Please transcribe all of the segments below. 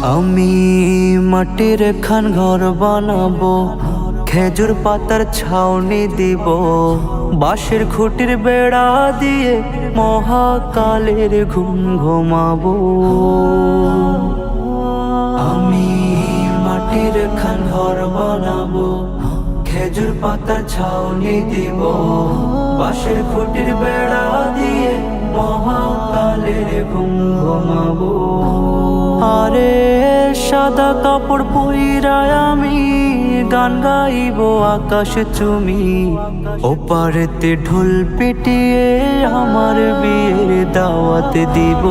আমি মাটির খান ঘর বানাবো, খেজুর পাতার ছাউনি দিব, বাঁশের খুঁটির বেড়া দিয়ে মহাকালের ঘুম ঘুমাবো। আমি মাটির খান ঘর বানাবো, খেজুর পাতার ছাউনি দিব, বাঁশের খুঁটির বেড়া দিয়ে মহাকালের ঘুম ঘুমাবো। আরে সাদা কাপড় পইরায় আমি গান গাইব আকাশ চুমি, ওপারেতে ঢোল পিটিয়ে আমার বিয়ের দাওয়াত দিব।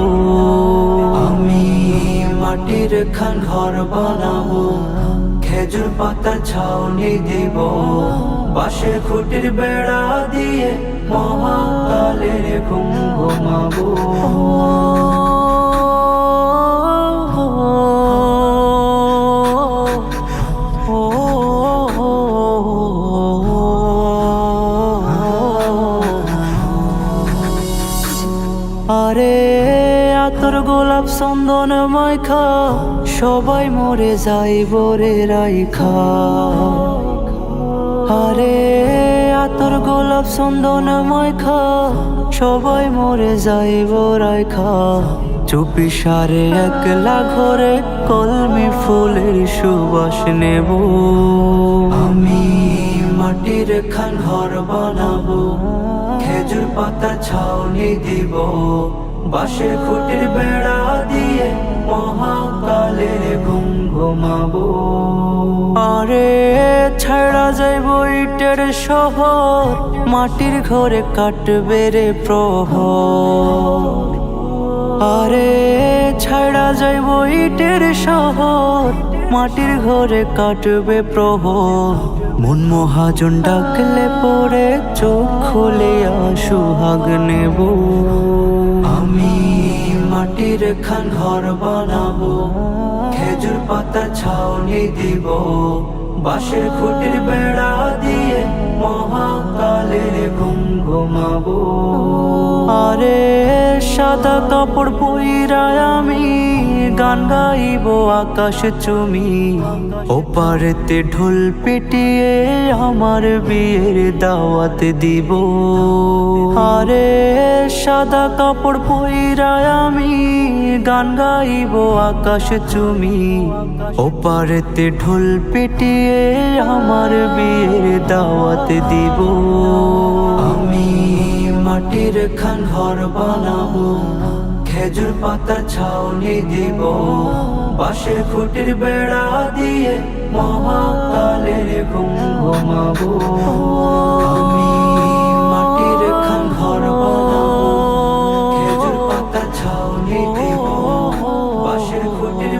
আমি মাটির খান ঘর বানাবো, খেজুর পাতার ছাউনি দিব, বাঁশের খুঁটির বেড়া দিয়ে মহাকালের ঘুম ঘুমাবো। আরে আতর গোলাপ চন্দন মাইখা সবাই মরে যাইব রে রাইখা। আরে আতর গোলাপ চন্দন মাইখা সবাই মরে যাইব রাইখা। চুপি সারে একলা ঘরে কলমি ফুলের সুবাস নেব। আমি মাটির খান ঘর বানাবো, খেজুর পাতার ছাউনি দিব, বাঁশের খুঁটির বেড়া দিয়ে মহাকালের ঘুম ঘুমাবো। আরে ছাড়া যাইব ইটের শহর, মাটির ঘরে কাটবে রে প্রহর। আরে ছাড়া যাইব ইটের শহর, মাটির ঘরে কাটবে প্রহর। মন মহাজন ডাকলে পরে চোখ খুলে সুহাগ নেব। আমি মাটির খান ঘর বানাবো, খেজুর পাতার ছাউনি দিব, বাঁশের খুঁটির বেড়া দিয়ে মহাকালের ঘুম ঘুমাবো। আরে সাদা কাপড় পইরায় আমি গান গাইব আকাশ চুমি, ওপারেতে ঢোল পিটিয়ে আমার বিয়ের দাওয়াত দিব। আরে সাদা কাপড় পইরায় আমি গান গাইব আকাশ চুমি, ওপারেতে ঢোল পিটিয়ে আমার বিয়ের দাওয়াত দিব। আমি মাটির খান ঘর বানাবো, খেজুর পাতার ছাউনি দিব, বাঁশের খুঁটির বেড়া দিয়ে মহাকালের ঘুম ঘুমাবো। আমি মাটির খান ঘর বানাবো, খেজুর পাতার ছাউনি দিব, বাঁশের খুঁটির